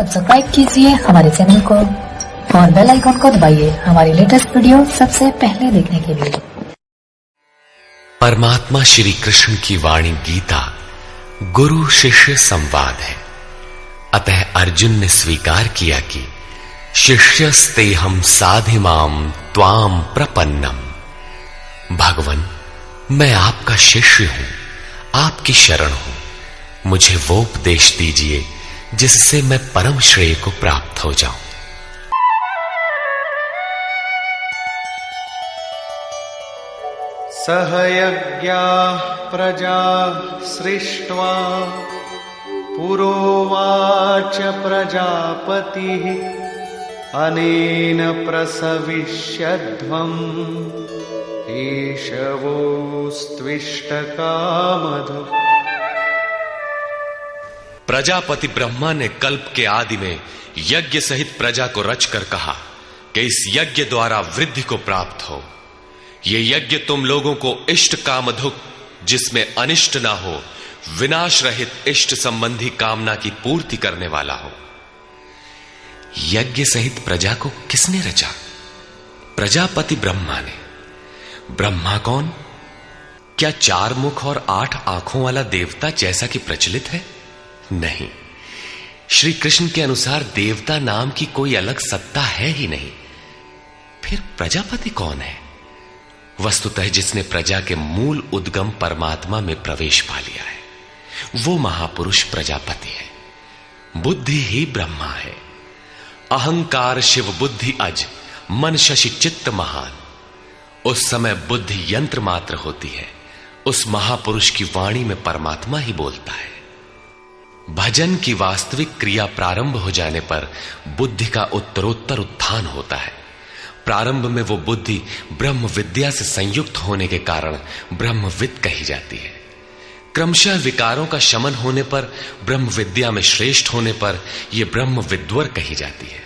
Subscribe कीजिए हमारे channel को और बेल आइकन को दबाइए हमारी लेटेस्ट वीडियो सबसे पहले देखने के लिए। परमात्मा श्री कृष्ण की वाणी गीता गुरु शिष्य संवाद है। अतः अर्जुन ने स्वीकार किया कि शिष्यस्तेहं साधिमाम त्वाम प्रपन्नम। भगवन, मैं आपका शिष्य हूं, आपकी शरण हूं। मुझे वो उपदेश दीजिए जिससे मैं परम श्रेय को प्राप्त हो जाऊं। सहयज्ञाः प्रजा सृष्ट्वा पुरोवाच प्रजापतिः अनेन प्रसविष्यध्वम् एष वोस्त्विष्टकामधुक्। प्रजापति ब्रह्मा ने कल्प के आदि में यज्ञ सहित प्रजा को रचकर कहा कि इस यज्ञ द्वारा वृद्धि को प्राप्त हो। ये यज्ञ तुम लोगों को इष्ट कामधुक, जिसमें अनिष्ट ना हो, विनाश रहित इष्ट संबंधी कामना की पूर्ति करने वाला हो। यज्ञ सहित प्रजा को किसने रचा? प्रजापति ब्रह्मा ने। ब्रह्मा कौन? क्या 4 मुख और 8 आंखों वाला देवता जैसा कि प्रचलित है? नहीं, श्री कृष्ण के अनुसार देवता नाम की कोई अलग सत्ता है ही नहीं। फिर प्रजापति कौन है? वस्तुतः जिसने प्रजा के मूल उद्गम परमात्मा में प्रवेश पा लिया है, वो महापुरुष प्रजापति है। बुद्धि ही ब्रह्मा है। अहंकार शिव बुद्धि अज, मन शशि चित्त महान। उस समय बुद्धि यंत्र मात्र होती है। उस महापुरुष की वाणी में परमात्मा ही बोलता है। भजन की वास्तविक क्रिया प्रारंभ हो जाने पर बुद्धि का उत्तरोत्तर उत्थान होता है। प्रारंभ में वो बुद्धि ब्रह्म विद्या से संयुक्त होने के कारण ब्रह्मविद कही जाती है। क्रमशः विकारों का शमन होने पर, ब्रह्म विद्या में श्रेष्ठ होने पर यह ब्रह्म विद्वर कही जाती है।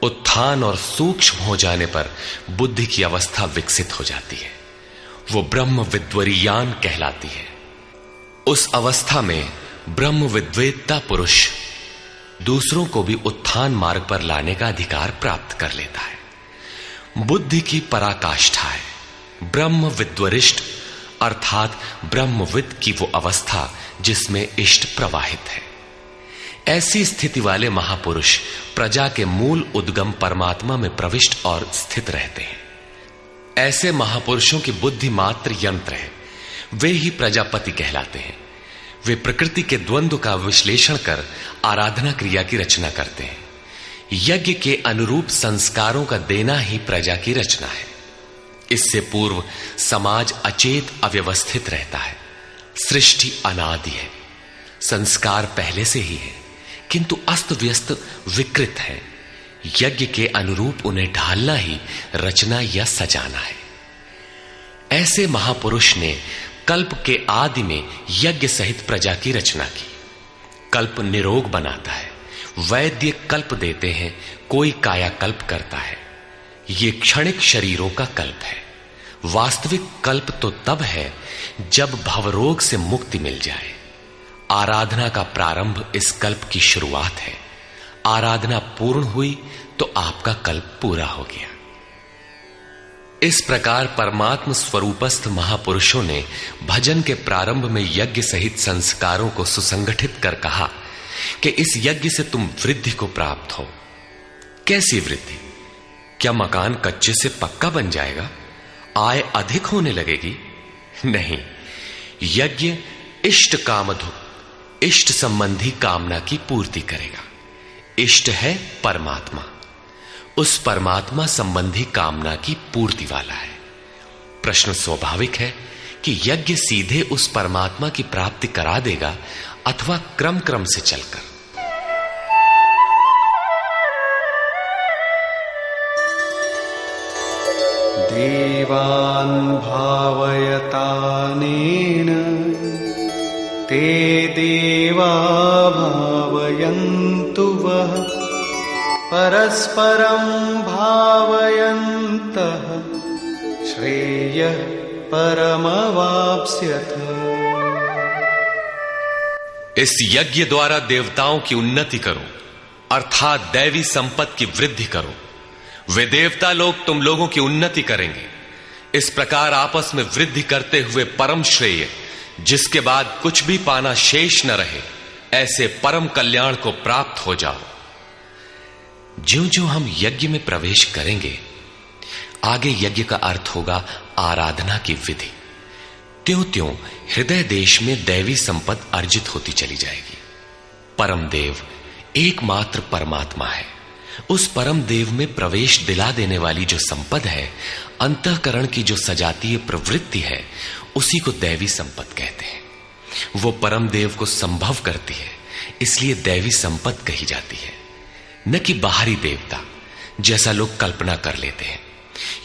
उत्थान और सूक्ष्म हो जाने पर बुद्धि की अवस्था विकसित हो जाती है। वो ब्रह्म विद्वरीयान कहलाती है। उस अवस्था में ब्रह्म विद्वेत्ता पुरुष दूसरों को भी उत्थान मार्ग पर लाने का अधिकार प्राप्त कर लेता है। बुद्धि की पराकाष्ठा है ब्रह्म विद्वरिष्ठ, अर्थात ब्रह्मविद की वो अवस्था जिसमें इष्ट प्रवाहित है। ऐसी स्थिति वाले महापुरुष प्रजा के मूल उद्गम परमात्मा में प्रविष्ट और स्थित रहते हैं। ऐसे महापुरुषों की बुद्धि मात्र यंत्र है। वे ही प्रजापति कहलाते हैं। वे प्रकृति के द्वंद्व का विश्लेषण कर आराधना क्रिया की रचना करते हैं। यज्ञ के अनुरूप संस्कारों का देना ही प्रजा की रचना है। इससे पूर्व समाज अचेत अव्यवस्थित रहता है। सृष्टि अनादि है। संस्कार पहले से ही है, किंतु अस्त व्यस्त विकृत है। यज्ञ के अनुरूप उन्हें ढालना ही रचना या सजाना है। ऐसे महापुरुष ने कल्प के आदि में यज्ञ सहित प्रजा की रचना की। कल्प निरोग बनाता है। वैद्य कल्प देते हैं, कोई काया कल्प करता है। ये क्षणिक शरीरों का कल्प है। वास्तविक कल्प तो तब है जब भवरोग से मुक्ति मिल जाए। आराधना का प्रारंभ इस कल्प की शुरुआत है। आराधना पूर्ण हुई तो आपका कल्प पूरा हो गया। इस प्रकार परमात्म स्वरूपस्थ महापुरुषों ने भजन के प्रारंभ में यज्ञ सहित संस्कारों को सुसंगठित कर कहा कि इस यज्ञ से तुम वृद्धि को प्राप्त हो। कैसी वृद्धि? क्या मकान कच्चे से पक्का बन जाएगा? आय अधिक होने लगेगी? नहीं, यज्ञ इष्ट कामधुक, इष्ट संबंधी कामना की पूर्ति करेगा। इष्ट है परमात्मा। उस परमात्मा संबंधी कामना की पूर्ति वाला है। प्रश्न स्वाभाविक है कि यज्ञ सीधे उस परमात्मा की प्राप्ति करा देगा अथवा क्रम क्रम से चलकर। देवान् भावयतानेन ते देवा भावयन्तु वः परस्परं भावयन्तः श्रेयः परमवाप्स्यथ। इस यज्ञ द्वारा देवताओं की उन्नति करो अर्थात दैवी संपत्ति की वृद्धि करो। वे देवता लोग तुम लोगों की उन्नति करेंगे। इस प्रकार आपस में वृद्धि करते हुए परम श्रेय, जिसके बाद कुछ भी पाना शेष न रहे, ऐसे परम कल्याण को प्राप्त हो जाओ। ज्यों ज्यों हम यज्ञ में प्रवेश करेंगे, आगे यज्ञ का अर्थ होगा आराधना की विधि। त्यों त्यों हृदय देश में दैवी संपत्ति अर्जित होती चली जाएगी। परम देव एकमात्र परमात्मा है। उस परम देव में प्रवेश दिला देने वाली जो संपद है, अंतःकरण की जो सजातीय प्रवृत्ति है, उसी को दैवी संपत्ति कहते हैं। वो परम देव को संभव करती है, इसलिए दैवी संपत्ति कही जाती है, न कि बाहरी देवता जैसा लोग कल्पना कर लेते हैं।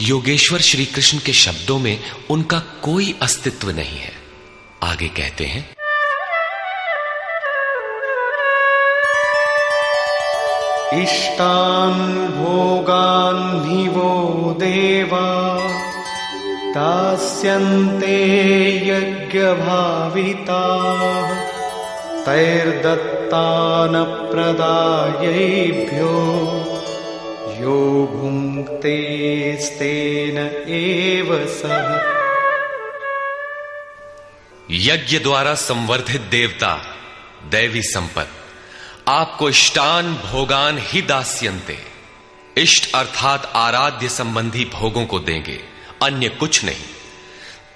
योगेश्वर श्री कृष्ण के शब्दों में उनका कोई अस्तित्व नहीं है। आगे कहते हैं, इष्टान् भोगान् हि वो देवा दास्यन्ते यज्ञभाविताः तैर्दत्तान् प्रदायैभ्यो यो भुङ्क्तेस्तेन एव सः। यज्ञ द्वारा संवर्धित देवता दैवी संपत्ति आपको इष्टान भोगान ही दास्यन्ते, इष्ट अर्थात आराध्य संबंधी भोगों को देंगे, अन्य कुछ नहीं।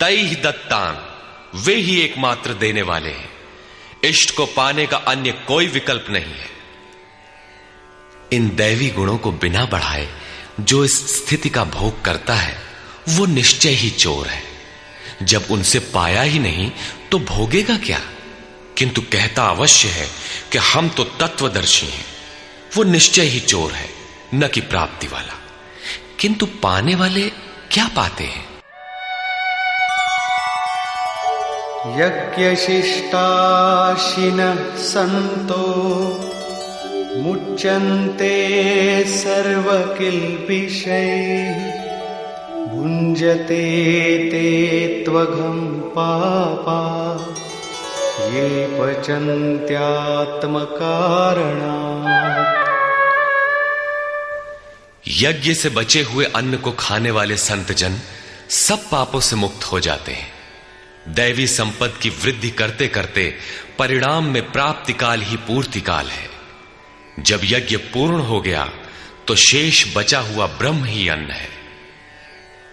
तैहि दत्तान, वे ही एकमात्र देने वाले हैं। इष्ट को पाने का अन्य कोई विकल्प नहीं है। इन दैवी गुणों को बिना बढ़ाए जो इस स्थिति का भोग करता है, वो निश्चय ही चोर है। जब उनसे पाया ही नहीं तो भोगेगा क्या? किंतु कहता अवश्य है कि हम तो तत्वदर्शी हैं। वो निश्चय ही चोर है, न कि प्राप्ति वाला। किंतु पाने वाले क्या पाते हैं? यज्ञशिष्टाशिनः सन्तो मुच्यन्ते सर्वकिल्बिषैः भुञ्जते ते त्वघं पापा ये पचन्त्यात्मकारणात्। यज्ञ से बचे हुए अन्न को खाने वाले संत जन सब पापों से मुक्त हो जाते हैं। दैवी संपत्ति की वृद्धि करते करते परिणाम में प्राप्ति काल ही पूर्ति काल है। जब यज्ञ पूर्ण हो गया तो शेष बचा हुआ ब्रह्म ही अन्न है।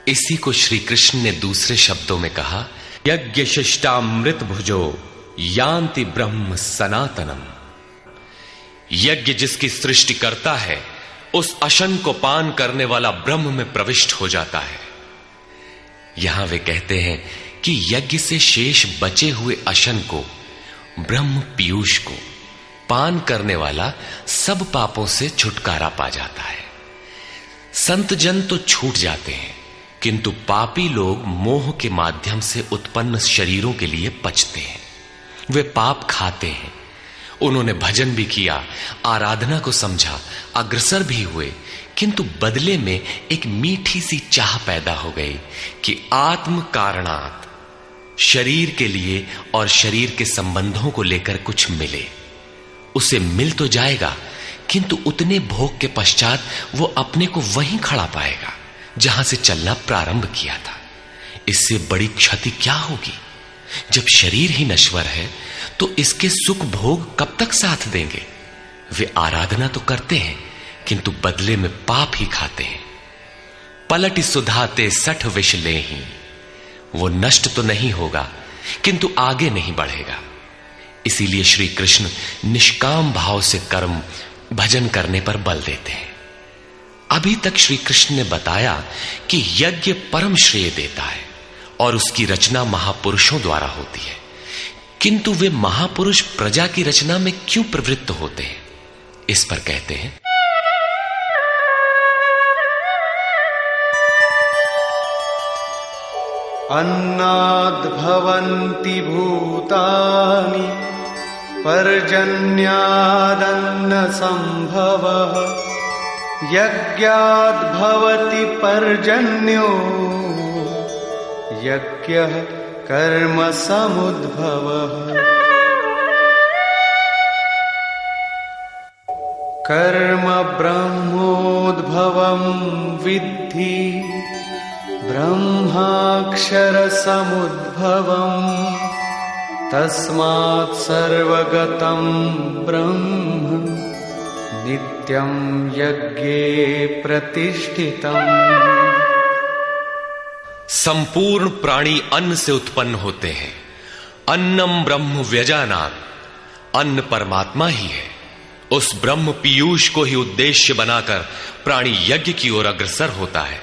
इसी को श्री कृष्ण ने दूसरे शब्दों में कहा, यज्ञ शिष्टामृत भुजो यान्ति ब्रह्म सनातनम। यज्ञ जिसकी सृष्टि करता है, उस अशन को पान करने वाला ब्रह्म में प्रविष्ट हो जाता है। यहां वे कहते हैं कि यज्ञ से शेष बचे हुए अशन को, ब्रह्म पीयूष को पान करने वाला सब पापों से छुटकारा पा जाता है। संत जन तो छूट जाते हैं, किंतु पापी लोग मोह के माध्यम से उत्पन्न शरीरों के लिए पचते हैं। वे पाप खाते हैं। उन्होंने भजन भी किया, आराधना को समझा, अग्रसर भी हुए, किंतु बदले में एक मीठी सी चाह पैदा हो गई कि आत्म कारणात्, शरीर के लिए और शरीर के संबंधों को लेकर कुछ मिले। उसे मिल तो जाएगा, किंतु उतने भोग के पश्चात वो अपने को वहीं खड़ा पाएगा जहां से चलना प्रारंभ किया था। इससे बड़ी क्षति क्या होगी? जब शरीर ही नश्वर है तो इसके सुख भोग कब तक साथ देंगे? वे आराधना तो करते हैं, किंतु बदले में पाप ही खाते हैं। पलटि सुधाते सठ विष लेहि, वो नष्ट तो नहीं होगा, किंतु आगे नहीं बढ़ेगा। इसीलिए श्री कृष्ण निष्काम भाव से कर्म भजन करने पर बल देते हैं। अभी तक श्री कृष्ण ने बताया कि यज्ञ परम श्रेय देता है और उसकी रचना महापुरुषों द्वारा होती है, किंतु वे महापुरुष प्रजा की रचना में क्यों प्रवृत्त होते हैं? इस पर कहते हैं, अन्नाद्भवन्ति भूतानि पर्जन्यादन्न संभवः यज्ञाद्भवति पर्जन्यो यज्ञः कर्म समुद्भवः। कर्म ब्रह्मोद्भवं विद्धि ब्रह्माक्षर समुद्भवम् तस्मात् सर्वगतं ब्रह्म नित्यं यज्ञे प्रतिष्ठितम्। संपूर्ण प्राणी अन्न से उत्पन्न होते हैं। अन्नम ब्रह्म व्यजानात्, अन्न परमात्मा ही है। उस ब्रह्म पीयूष को ही उद्देश्य बनाकर प्राणी यज्ञ की ओर अग्रसर होता है।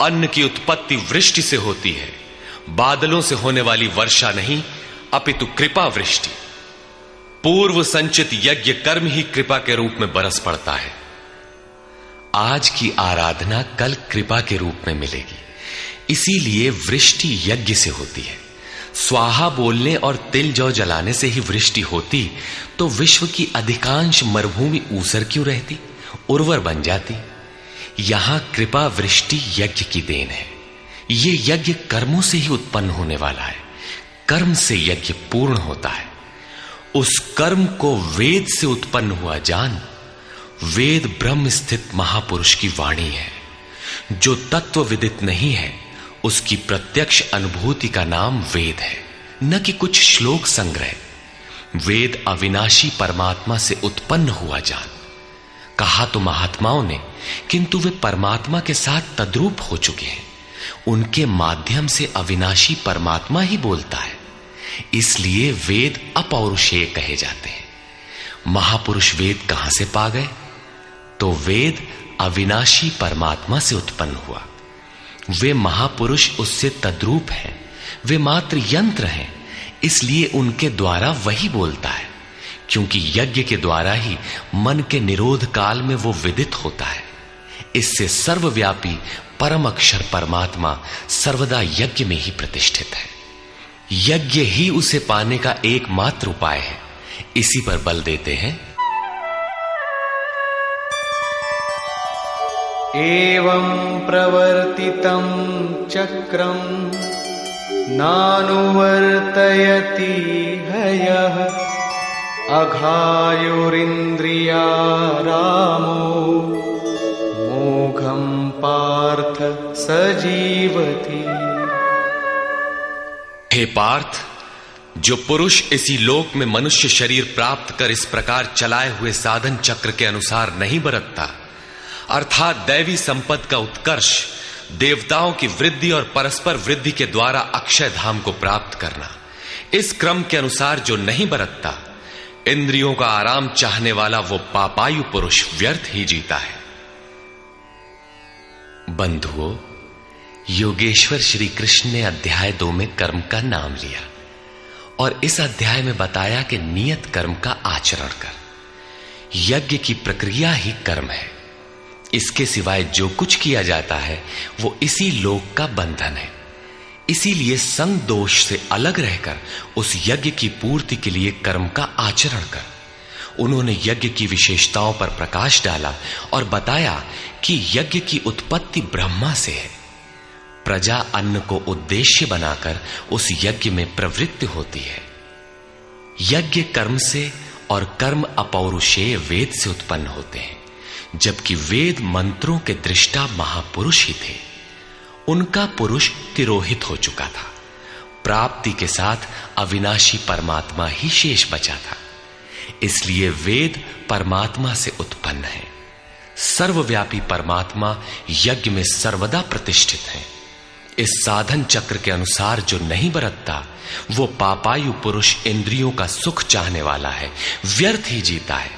अन्न की उत्पत्ति वृष्टि से होती है, बादलों से होने वाली वर्षा नहीं अपितु कृपा वृष्टि। पूर्व संचित यज्ञ कर्म ही कृपा के रूप में बरस पड़ता है। आज की आराधना कल कृपा के रूप में मिलेगी, इसीलिए वृष्टि यज्ञ से होती है। स्वाहा बोलने और तिल जौ जलाने से ही वृष्टि होती तो विश्व की अधिकांश मरुभूमि ऊसर क्यों रहती, उर्वर बन जाती। यहां कृपा वृष्टि यज्ञ की देन है। ये यज्ञ कर्मों से ही उत्पन्न होने वाला है। कर्म से यज्ञ पूर्ण होता है। उस कर्म को वेद से उत्पन्न हुआ जान। वेद ब्रह्म स्थित महापुरुष की वाणी है। जो तत्व विदित नहीं है उसकी प्रत्यक्ष अनुभूति का नाम वेद है, न कि कुछ श्लोक संग्रह। वेद अविनाशी परमात्मा से उत्पन्न हुआ जान। कहा तो महात्माओं ने, किंतु वे परमात्मा के साथ तद्रूप हो चुके हैं। उनके माध्यम से अविनाशी परमात्मा ही बोलता है, इसलिए वेद अपौरुषेय कहे जाते हैं। महापुरुष वेद कहां से पा गए? तो वेद अविनाशी परमात्मा से उत्पन्न हुआ। वे महापुरुष उससे तद्रूप हैं। वे मात्र यंत्र हैं, इसलिए उनके द्वारा वही बोलता है, क्योंकि यज्ञ के द्वारा ही मन के निरोध काल में वो विदित होता है। इससे सर्वव्यापी परम अक्षर परमात्मा सर्वदा यज्ञ में ही प्रतिष्ठित है। यज्ञ ही उसे पाने का एकमात्र उपाय है। इसी पर बल देते हैं। एवं प्रवर्तितं चक्रं नानुवर्तयति हयः अघायुरिन्द्रिया रामो मोघं पार्थ सजीवति। हे पार्थ, जो पुरुष इसी लोक में मनुष्य शरीर प्राप्त कर इस प्रकार चलाए हुए साधन चक्र के अनुसार नहीं बरतता, अर्थात दैवी संपद का उत्कर्ष, देवताओं की वृद्धि और परस्पर वृद्धि के द्वारा अक्षय धाम को प्राप्त करना, इस क्रम के अनुसार जो नहीं बरतता, इंद्रियों का आराम चाहने वाला वो पापायु पुरुष व्यर्थ ही जीता है। बंधुओं, योगेश्वर श्री कृष्ण ने अध्याय 2 में कर्म का नाम लिया और इस अध्याय में बताया कि नियत कर्म का आचरण कर। यज्ञ की प्रक्रिया ही कर्म है। इसके सिवाय जो कुछ किया जाता है वो इसी लोक का बंधन है। इसीलिए संग दोष से अलग रहकर उस यज्ञ की पूर्ति के लिए कर्म का आचरण कर। उन्होंने यज्ञ की विशेषताओं पर प्रकाश डाला और बताया कि यज्ञ की उत्पत्ति ब्रह्मा से है। प्रजा अन्न को उद्देश्य बनाकर उस यज्ञ में प्रवृत्त होती है। यज्ञ कर्म से और कर्म अपौरुषेय वेद से उत्पन्न होते हैं, जबकि वेद मंत्रों के दृष्टा महापुरुष ही थे। उनका पुरुष तिरोहित हो चुका था। प्राप्ति के साथ अविनाशी परमात्मा ही शेष बचा था। इसलिए वेद परमात्मा से उत्पन्न है। सर्वव्यापी परमात्मा यज्ञ में सर्वदा प्रतिष्ठित है। इस साधन चक्र के अनुसार जो नहीं बरतता वो पापायु पुरुष इंद्रियों का सुख चाहने वाला है, व्यर्थ ही जीता है।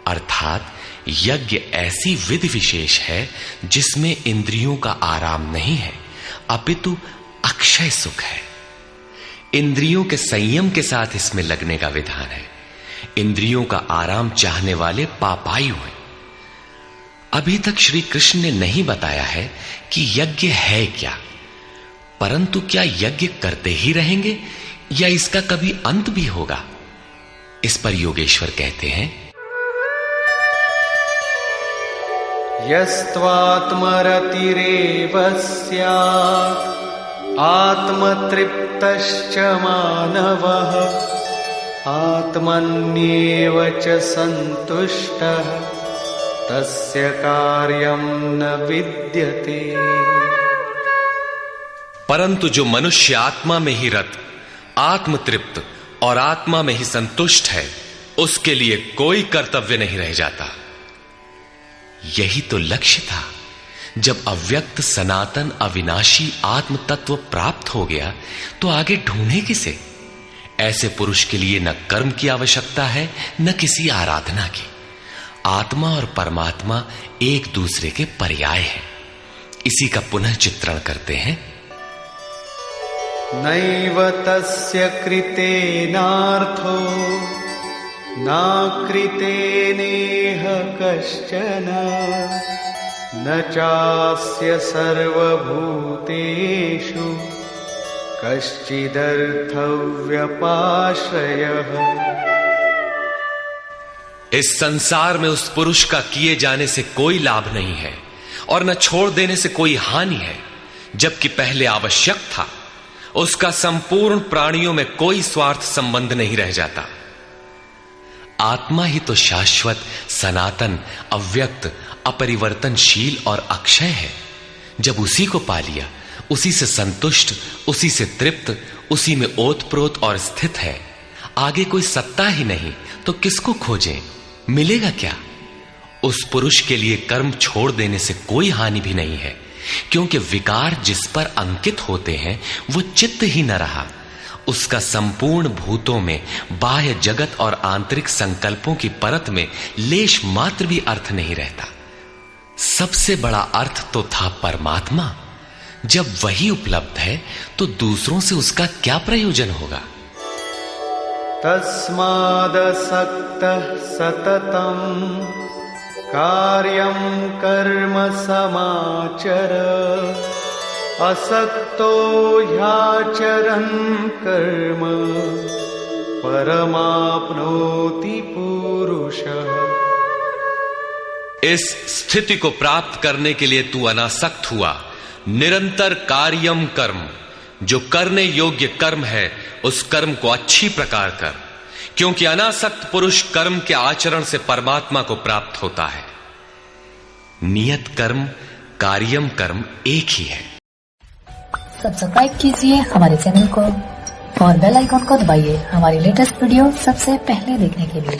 अर्थात यज्ञ ऐसी विधि विशेष है जिसमें इंद्रियों का आराम नहीं है, अपितु अक्षय सुख है। इंद्रियों के संयम के साथ इसमें लगने का विधान है। इंद्रियों का आराम चाहने वाले पापायु हैं। अभी तक श्री कृष्ण ने नहीं बताया है कि यज्ञ है क्या, परंतु क्या यज्ञ करते ही रहेंगे या इसका कभी अंत भी होगा? इस पर योगेश्वर कहते हैं, यस्त्वात्मरतिरेव स्यात् आत्मतृप्तश्च मानवः आत्मन्येव च सन्तुष्टः तस्य कार्यं न विद्यते। परंतु जो मनुष्य आत्मा में ही रत, आत्म तृप्त और आत्मा में ही संतुष्ट है, उसके लिए कोई कर्तव्य नहीं रह जाता। यही तो लक्ष्य था। जब अव्यक्त सनातन अविनाशी आत्म तत्व प्राप्त हो गया तो आगे ढूंढे किसे? ऐसे पुरुष के लिए न कर्म की आवश्यकता है न किसी आराधना की। आत्मा और परमात्मा एक दूसरे के पर्याय हैं। इसी का पुनः चित्रण करते हैं। नैव तस्य कृतेनार्थो न कृतेनेह कश्चन न चास्य सर्वभूतेषु कश्चिदर्थव्यपाश्रयः। इस संसार में उस पुरुष का किए जाने से कोई लाभ नहीं है और न छोड़ देने से कोई हानि है। जबकि पहले आवश्यक था, उसका संपूर्ण प्राणियों में कोई स्वार्थ संबंध नहीं रह जाता। आत्मा ही तो शाश्वत, सनातन, अव्यक्त, अपरिवर्तनशील और अक्षय है। जब उसी को पा लिया, उसी से संतुष्ट, उसी से तृप्त, उसी में ओतप्रोत और स्थित है, आगे कोई सत्ता ही नहीं तो किसको खोजें? मिलेगा क्या? उस पुरुष के लिए कर्म छोड़ देने से कोई हानि भी नहीं है, क्योंकि विकार जिस पर अंकित होते हैं वो चित्त ही न रहा। उसका संपूर्ण भूतों में, बाह्य जगत और आंतरिक संकल्पों की परत में लेश मात्र भी अर्थ नहीं रहता। सबसे बड़ा अर्थ तो था परमात्मा। जब वही उपलब्ध है तो दूसरों से उसका क्या प्रयोजन होगा? तस्मादसक्तः सततं कार्यं कर्म समाचर असक्तो ह्याचरन् कर्म परमाप्नोति पुरुषः। इस स्थिति को प्राप्त करने के लिए तू अनासक्त हुआ। निरंतर कार्यम कर्म, जो करने योग्य कर्म है उस कर्म को अच्छी प्रकार कर, क्योंकि अनासक्त पुरुष कर्म के आचरण से परमात्मा को प्राप्त होता है। नियत कर्म, कार्यम कर्म एक ही है। सब्सक्राइब कीजिए हमारे चैनल को और बेल आइकॉन को दबाइए हमारी लेटेस्ट वीडियो सबसे पहले देखने के लिए।